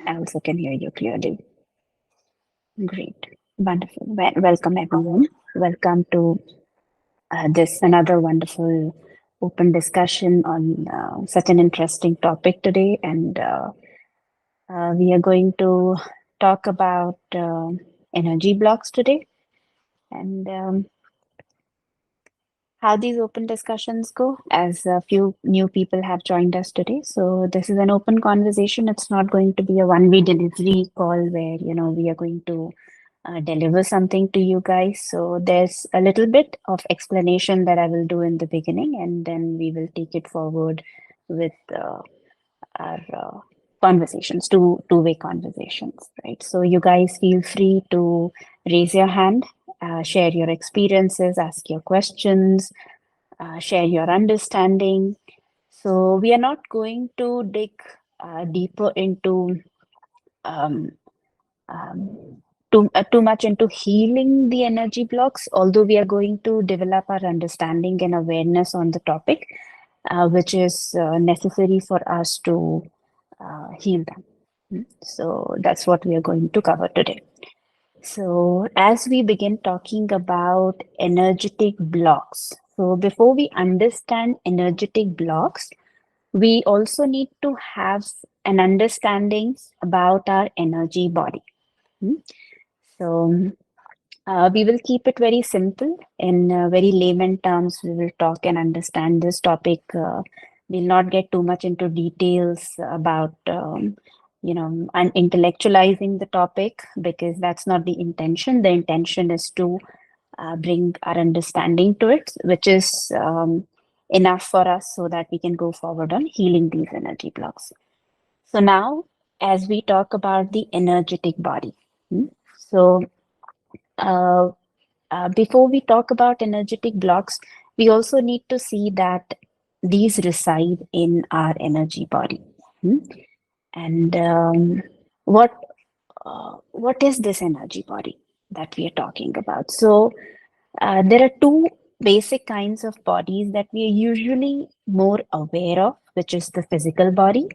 I also can hear you clearly. Great. Wonderful. Welcome, everyone. Welcome to this another wonderful open discussion on such an interesting topic today. And we are going to talk about energy blocks today and how these open discussions go, as a few new people have joined us today. So this is an open conversation. It's not going to be a one-way delivery call where, we are going to deliver something to you guys. So there's a little bit of explanation that I will do in the beginning, and then we will take it forward with our conversations, two-way conversations, right? So you guys feel free to raise your hand, share your experiences, ask your questions, share your understanding. So we are not going to dig deeper into um, too much into healing the energy blocks, although we are going to develop our understanding and awareness on the topic, which is necessary for us to heal them. So that's what we are going to cover today. So as we begin talking about energetic blocks, so before we understand energetic blocks, we also need to have an understanding about our energy body. So we will keep it very simple in very layman terms. We will talk and understand this topic. We'll not get too much into details about, and intellectualizing the topic, because that's not the intention. The intention is to bring our understanding to it, which is enough for us so that we can go forward on healing these energy blocks. So now, as we talk about the energetic body, so uh, before we talk about energetic blocks, we also need to see that these reside in our energy body. And what is this energy body that we are talking about? So there are two basic kinds of bodies that we are usually more aware of, which is the physical body,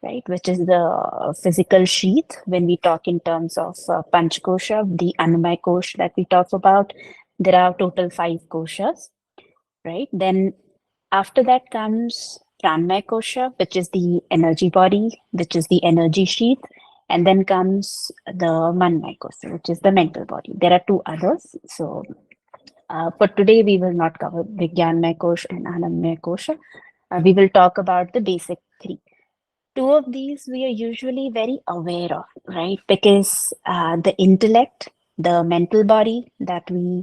right? Which is the physical sheath when we talk in terms of Panchkosha, the Annamaya Kosh that we talk about. There are total 5 koshas, right? Then after that comes Pranmaya Kosha, which is the energy body, which is the energy sheath. And then comes the Manmaya Kosha, which is the mental body. There are 2 others. So for today, we will not cover Vijnanmaya Kosha and Annamaya Kosha. We will talk about the basic 3. 2 of these we are usually very aware of, right? Because the intellect, the mental body that we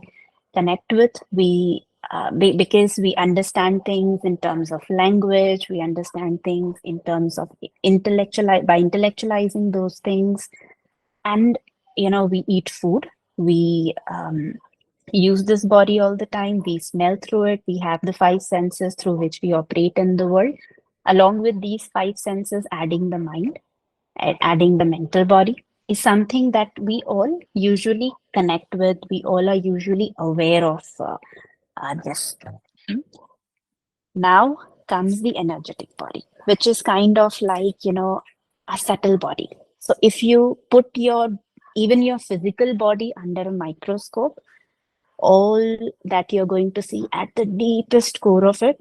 connect with, because we understand things in terms of language, we understand things in terms of intellectualizing those things, and we eat food, we use this body all the time, we smell through it, we have the 5 senses through which we operate in the world. Along with these 5 senses, adding the mind and adding the mental body is something that we all usually connect with. We all are usually aware of this. Now comes the energetic body, which is kind of like, a subtle body. So if you put even your physical body under a microscope, all that you're going to see at the deepest core of it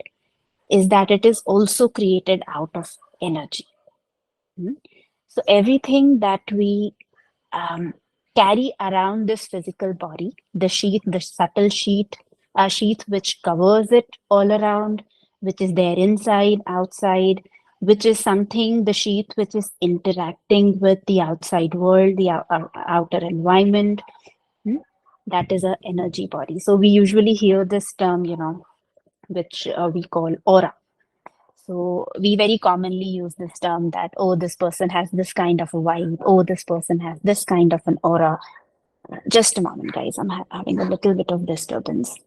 is that it is also created out of energy. So everything that we carry around this physical body, the sheath, the subtle sheath which covers it all around, which is there inside, outside, which is something, the sheath which is interacting with the outside world, the outer environment. That is an energy body. So we usually hear this term, which we call aura. So we very commonly use this term that, oh, this person has this kind of a vibe. Oh, this person has this kind of an aura. Just a moment, guys. I'm having a little bit of disturbance.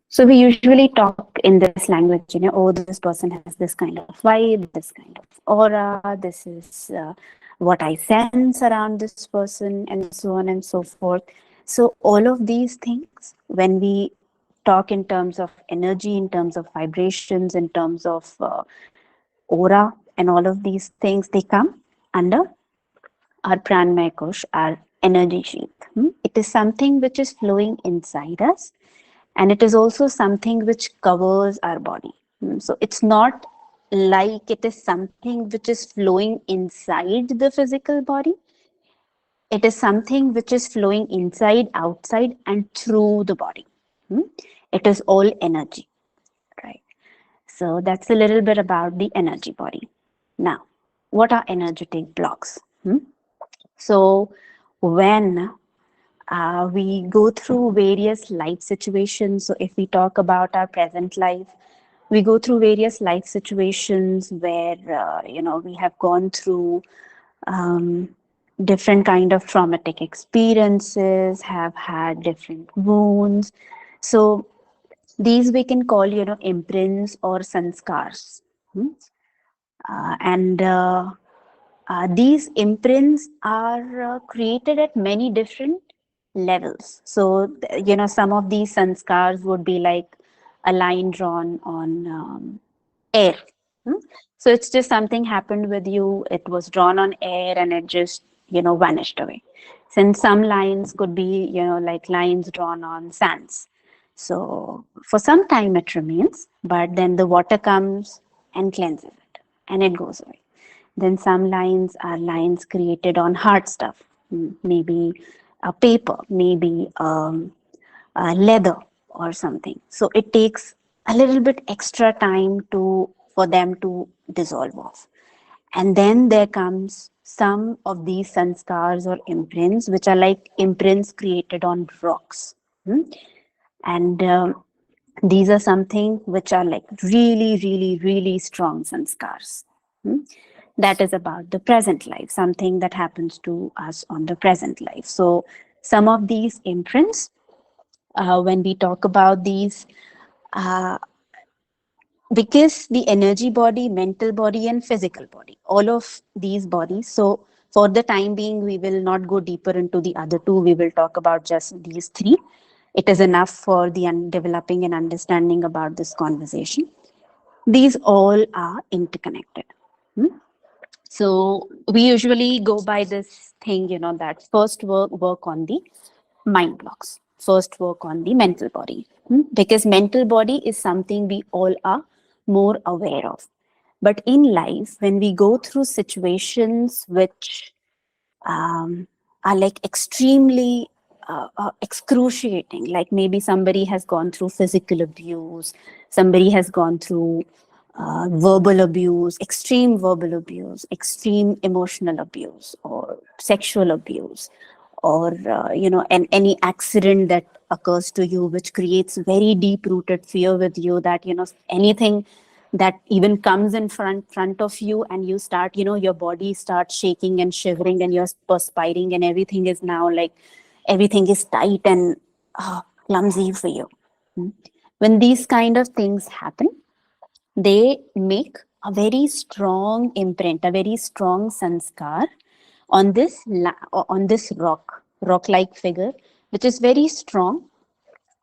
So we usually talk in this language, oh, this person has this kind of vibe, this kind of aura, this is what I sense around this person, and so on and so forth. So all of these things, when we talk in terms of energy, in terms of vibrations, in terms of aura, and all of these things, they come under our pranmaya kosh, our energy sheath. It is something which is flowing inside us, and it is also something which covers our body. So it's not like it is something which is flowing inside the physical body. It is something which is flowing inside, outside, and through the body. It is all energy, right? So that's a little bit about the energy body. Now, what are energetic blocks? So when we go through various life situations. So if we talk about our present life, we go through various life situations where, we have gone through um, different kind of traumatic experiences, have had different wounds. So these we can call, imprints or sanskars. And these imprints are created at many different levels. So, some of these sanskars would be like a line drawn on air. Hmm? So it's just something happened with you, it was drawn on air and it just, vanished away. Since some lines could be, like lines drawn on sands. So for some time it remains, but then the water comes and cleanses it and it goes away. Then some lines are lines created on hard stuff, maybe a paper, maybe leather or something. So it takes a little bit extra time for them to dissolve off. And then there comes some of these sanskars or imprints, which are like imprints created on rocks. And these are something which are like really, really, really strong sanskars. That is about the present life, something that happens to us on the present life. So some of these imprints, when we talk about these, uh, because the energy body, mental body, and physical body, all of these bodies. So for the time being, we will not go deeper into the other two. We will talk about just these three. It is enough for the developing and understanding about this conversation. These all are interconnected. So we usually go by this thing, that first work on the mind blocks, first work on the mental body, because mental body is something we all are more aware of. But in life, when we go through situations which are like extremely excruciating, like maybe somebody has gone through physical abuse, somebody has gone through verbal abuse, extreme emotional abuse, or sexual abuse, or and any accident that occurs to you which creates very deep rooted fear with you, that anything that even comes in front of you and you start, your body starts shaking and shivering and you're perspiring and everything is now like everything is tight and clumsy for you. When these kind of things happen, they make a very strong imprint, a very strong sanskar on this rock-like figure, which is very strong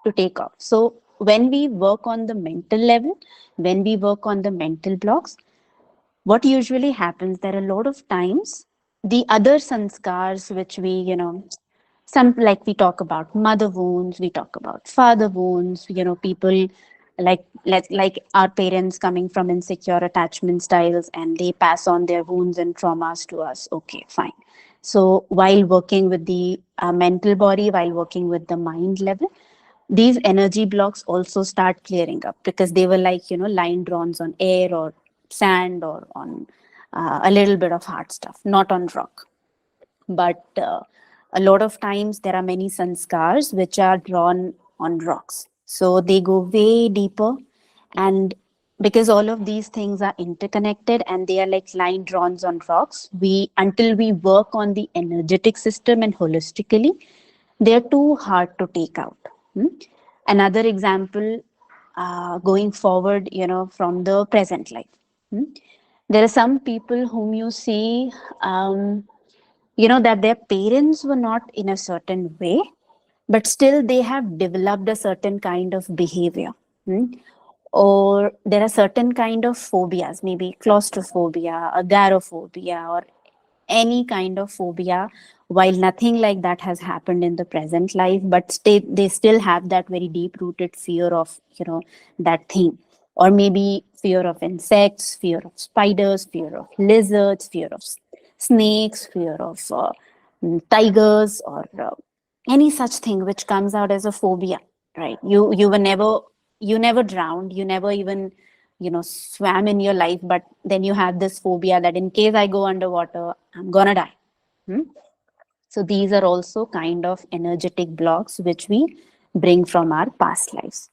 to take off. So when we work on the mental level, when we work on the mental blocks, what usually happens, there are a lot of times the other sanskars which we, some, like we talk about mother wounds, we talk about father wounds, people like our parents coming from insecure attachment styles and they pass on their wounds and traumas to us. Okay, fine. So while working with the mental body, while working with the mind level, these energy blocks also start clearing up, because they were like, line drawns on air or sand or on a little bit of hard stuff, not on rock. But a lot of times there are many sanskars which are drawn on rocks. So they go way deeper. And because all of these things are interconnected and they are like line drawns on rocks, until we work on the energetic system and holistically, they're too hard to take out. Another example, going forward, from the present life. There are some people whom you see, that their parents were not in a certain way, but still they have developed a certain kind of behavior. Hmm? Or there are certain kind of phobias, maybe claustrophobia, agoraphobia, or any kind of phobia, while nothing like that has happened in the present life, but they still have that very deep rooted fear of that thing. Or maybe fear of insects, fear of spiders, fear of lizards, fear of snakes, fear of tigers, or any such thing which comes out as a phobia, right? You never drowned, you never even swam in your life, but then you have this phobia that in case I go underwater, I'm gonna die. Hmm? So these are also kind of energetic blocks which we bring from our past lives.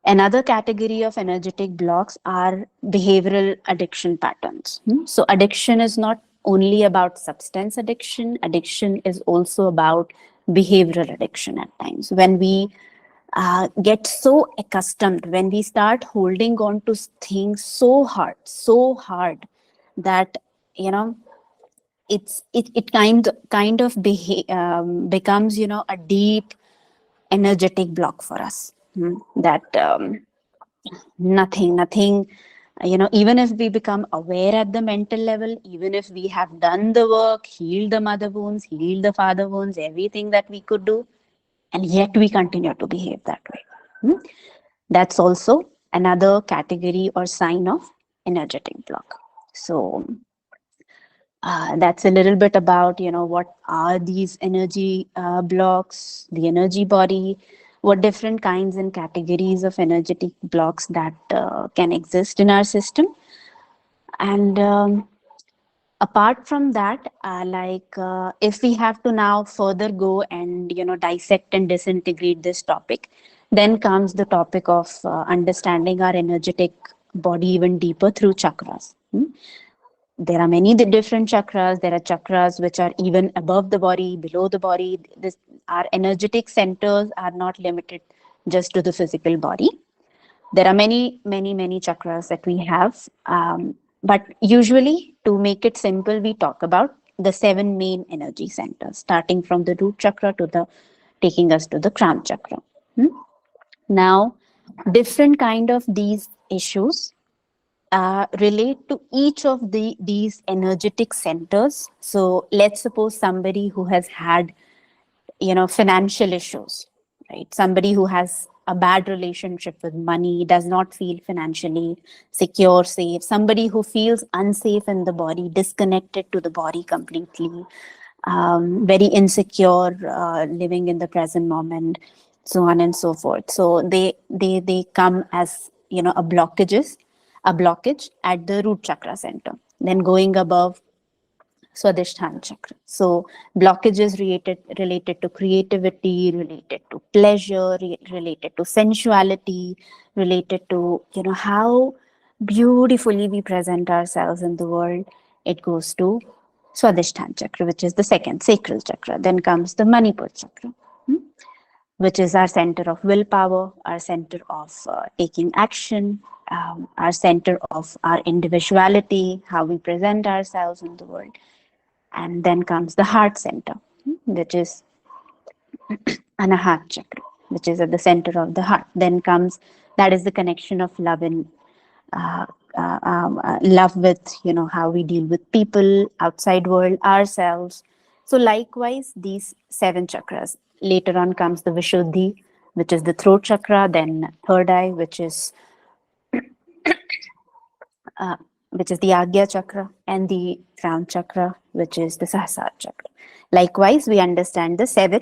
Another category of energetic blocks are behavioral addiction patterns. So addiction is not only about substance addiction, addiction is also about behavioral addiction at times. When we get so accustomed, when we start holding on to things so hard that you know it kind of becomes a deep energetic block for us. That nothing even if we become aware at the mental level, even if we have done the work, healed the mother wounds, healed the father wounds, everything that we could do, and yet we continue to behave that way. That's also another category or sign of energetic block. So that's a little bit about what are these energy blocks, the energy body, what different kinds and categories of energetic blocks that can exist in our system. And apart from that, if we have to now further go and dissect and disintegrate this topic, then comes the topic of understanding our energetic body even deeper through chakras. There are many different chakras. There are chakras which are even above the body, below the body. Our energetic centers are not limited just to the physical body. There are many chakras that we have. But usually, to make it simple, we talk about the 7 main energy centers, starting from the root chakra to the taking us to the crown chakra. Now, different kind of these issues relate to each of these energetic centers. So let's suppose somebody who has had financial issues, right? Somebody who has a bad relationship with money, does not feel financially secure, safe. Somebody who feels unsafe in the body, disconnected to the body completely, very insecure, living in the present moment, so on and so forth. So they come as a blockage at the root chakra center. Then going above, Swadhisthana chakra. So blockages related to creativity, related to pleasure, related to sensuality, related to how beautifully we present ourselves in the world. It goes to Swadhisthana chakra, which is the second sacral chakra. Then comes the Manipur chakra, which is our center of willpower, our center of taking action, our center of our individuality, how we present ourselves in the world. And then comes the heart center, which is Anahat chakra, which is at the center of the heart. Then comes, that is the connection of love and love with how we deal with people, outside world, ourselves. So likewise, these 7 chakras. Later on comes the Vishuddhi, which is the throat chakra. Then third eye, which is the Agya chakra, and the crown chakra, which is the Sahasrara chakra. Likewise, we understand the 7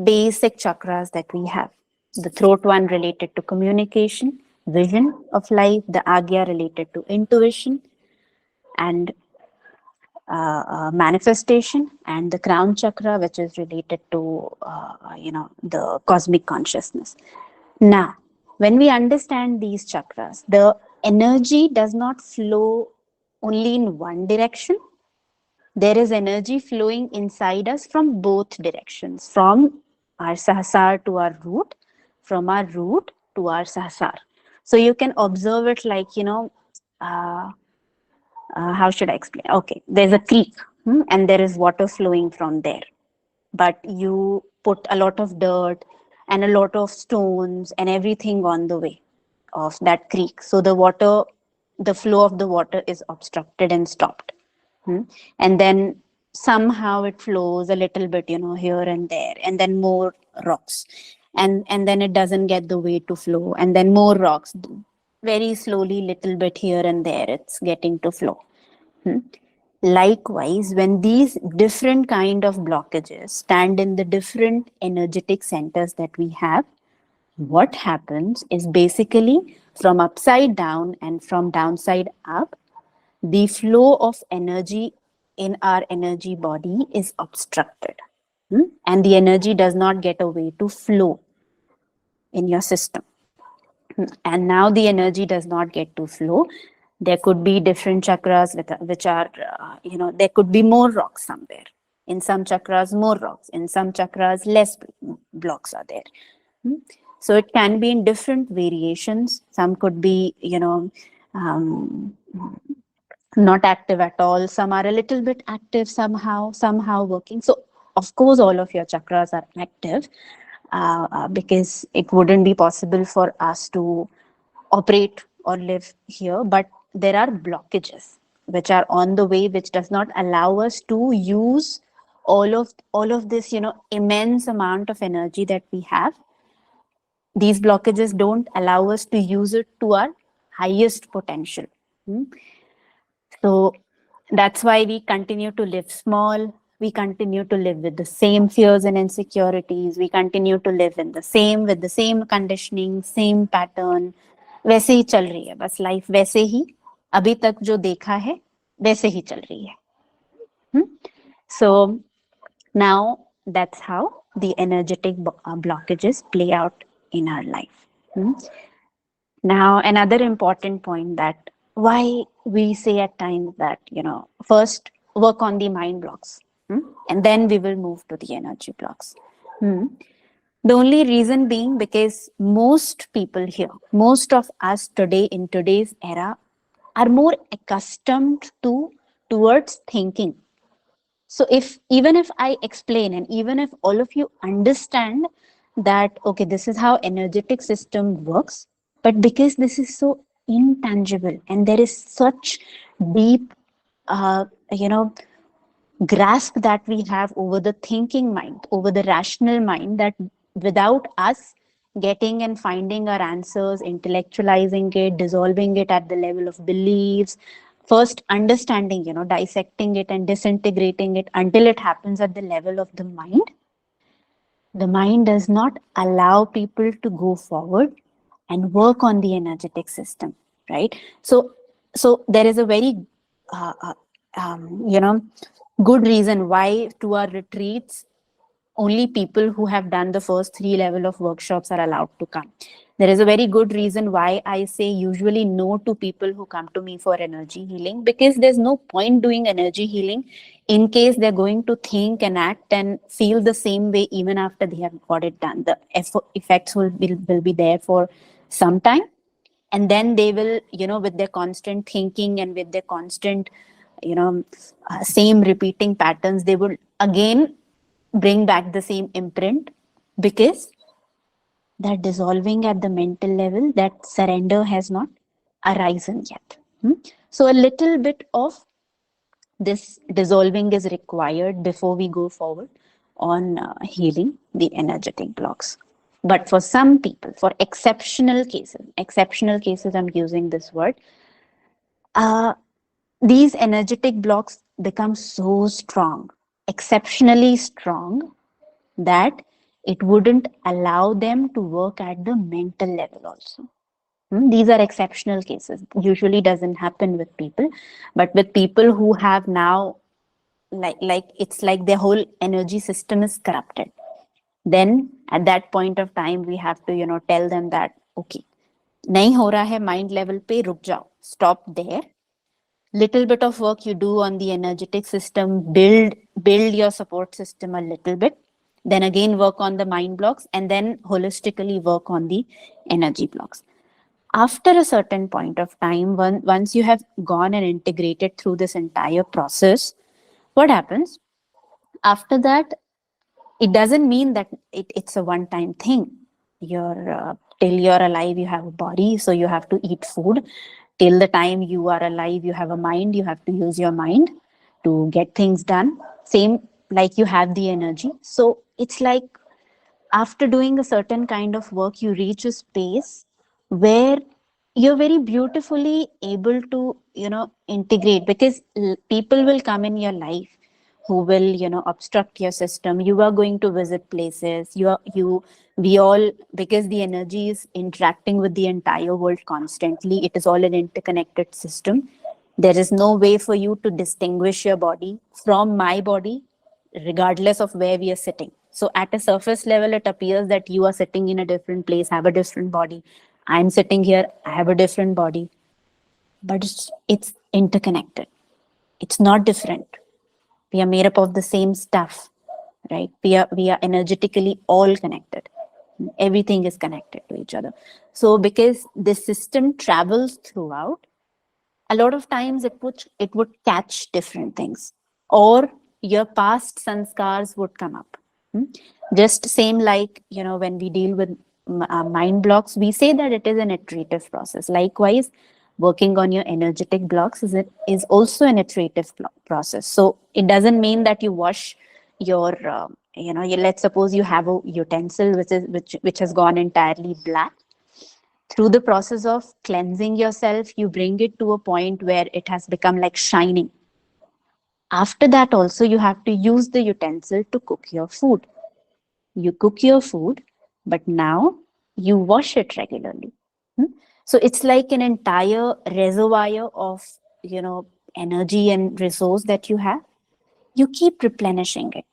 basic chakras that we have. The throat one related to communication, vision of life, the Agya related to intuition and manifestation, and the crown chakra, which is related to the cosmic consciousness. Now, when we understand these chakras, the energy does not flow only in one direction. There is energy flowing inside us from both directions, from our sahasrara to our root, from our root to our sahasrara. So you can observe it like, uh, how should I explain? Okay, there's a creek, and there is water flowing from there, but you put a lot of dirt and a lot of stones and everything on the way of that creek. So the flow of the water is obstructed and stopped. And then somehow it flows a little bit, here and there, and then more rocks. And then it doesn't get the way to flow, and then more rocks. Very slowly, little bit here and there, it's getting to flow. Likewise, when these different kind of blockages stand in the different energetic centers that we have, what happens is basically from upside down and from downside up, the flow of energy in our energy body is obstructed. And the energy does not get a way to flow in your system. And now the energy does not get to flow. There could be different chakras which are, there could be more rocks somewhere. In some chakras, more rocks. In some chakras, less blocks are there. So it can be in different variations. Some could be, not active at all. Some are a little bit active somehow working. So of course, all of your chakras are active, because it wouldn't be possible for us to operate or live here. But there are blockages which are on the way, which does not allow us to use all of this, immense amount of energy that we have. These blockages don't allow us to use it to our highest potential. So that's why we continue to live small. We continue to live with the same fears and insecurities. We continue to live with the same conditioning, same pattern. वैसे ही चल रही है, बस life वैसे ही अभी तक जो देखा है वैसे ही चल रही है. So now that's how the energetic blockages play out in our life. Now, another important point, that why we say at times that, first work on the mind blocks, and then we will move to the energy blocks. The only reason being because most people here, most of us today in today's era, are more accustomed towards thinking. So even if I explain, and even if all of you understand that, okay, this is how energetic system works, but because this is so intangible and there is such deep, grasp that we have over the thinking mind, over the rational mind, that without us getting and finding our answers, intellectualizing it, dissolving it at the level of beliefs, first understanding, dissecting it and disintegrating it until it happens at the level of the mind does not allow people to go forward and work on the energetic system, right? So there is a very, good reason why to our retreats, only people who have done the first 3 level of workshops are allowed to come. There is a very good reason why I say usually no to people who come to me for energy healing, because there's no point doing energy healing in case they're going to think and act and feel the same way even after they have got it done. The effects will be there for some time, and then they will, with their constant thinking and with their constant, same repeating patterns, they will again bring back the same imprint, because that dissolving at the mental level, that surrender has not arisen yet. So a little bit of this dissolving is required before we go forward on healing the energetic blocks. But for some people, for exceptional cases, I'm using this word, these energetic blocks become so strong, exceptionally strong, that it wouldn't allow them to work at the mental level also. These are exceptional cases. Usually doesn't happen with people, but with people who have now, like it's like their whole energy system is corrupted. Then at that point of time, we have to, tell them that, okay, nahi ho raha hai mind level pe, ruk jao, stop there. Little bit of work you do on the energetic system, build your support system a little bit, then again work on the mind blocks, and then holistically work on the energy blocks. After a certain point of time, once you have gone and integrated through this entire process, what happens? After that, it doesn't mean that it's a one time thing. You're till you're alive, you have a body, so you have to eat food. Till the time you are alive, you have a mind, you have to use your mind to get things done. Same like you have the energy. So it's like after doing a certain kind of work, you reach a space where you're very beautifully able to, integrate, because people will come in your life who will, obstruct your system. You are going to visit places. We all, because the energy is interacting with the entire world constantly, it is all an interconnected system. There is no way for you to distinguish your body from my body, regardless of where we are sitting. So at a surface level, it appears that you are sitting in a different place, have a different body. I'm sitting here, I have a different body, but it's interconnected. It's not different. We are made up of the same stuff, right? We are energetically all connected. Everything is connected to each other. So because this system travels throughout, a lot of times it would catch different things, or your past sanskars would come up. Hmm? Just same like, when we deal with mind blocks, we say that it is an iterative process. Likewise, working on your energetic blocks is also an iterative process. So it doesn't mean that you wash your let's suppose you have a utensil which has gone entirely black. Through the process of cleansing yourself, you bring it to a point where it has become like shining. After that, also, you have to use the utensil to cook your food. You cook your food, but now you wash it regularly. Hmm? So it's like an entire reservoir of, energy and resource that you have. You keep replenishing it,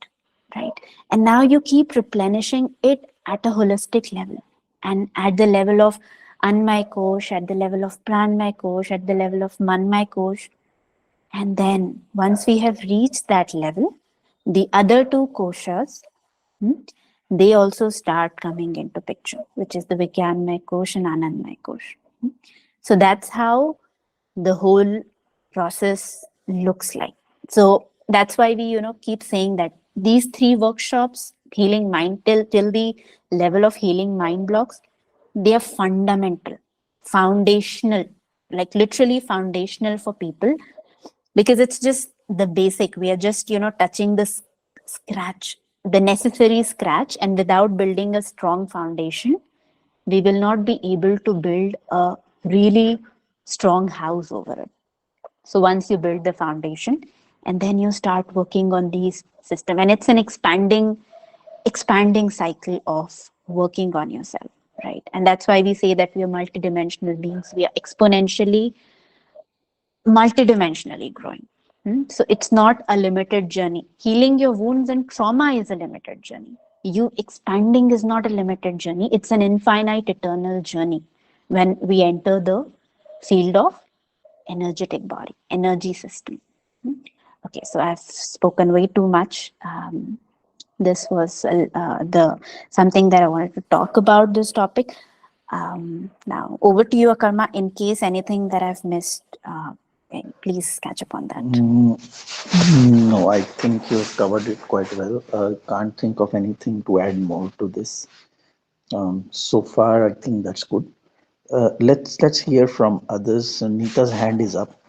right? And now you keep replenishing it at a holistic level, and at the level of Anmay Kosh, at the level of Pranmay Kosh, at the level of Manmay Kosh. And then once we have reached that level, the other two koshas, hmm, they also start coming into picture, which is the Vigyanmay Kosh and Anandmay Kosh. Hmm. So that's how the whole process looks like. So that's why we, keep saying that these three workshops, healing mind till the level of healing mind blocks, they are fundamental, foundational, like literally foundational for people, because it's just the basic. We are just, touching the scratch, the necessary scratch, and without building a strong foundation, we will not be able to build a really strong house over it. So once you build the foundation, and then you start working on these system, and it's an expanding cycle of working on yourself, right? And that's why we say that we are multidimensional beings. We are exponentially multidimensionally growing. So it's not a limited journey. Healing your wounds and trauma is a limited journey. You expanding is not a limited journey. It's an infinite, eternal journey when we enter the field of energetic body, energy system. Okay, so I've spoken way too much. This was the something that I wanted to talk about this topic. Now over to you, Akarma. In case anything that I've missed, please catch up on that. No, I think you've covered it quite well. Can't think of anything to add more to this. So far, I think that's good. Let's hear from others. Neeta's hand is up.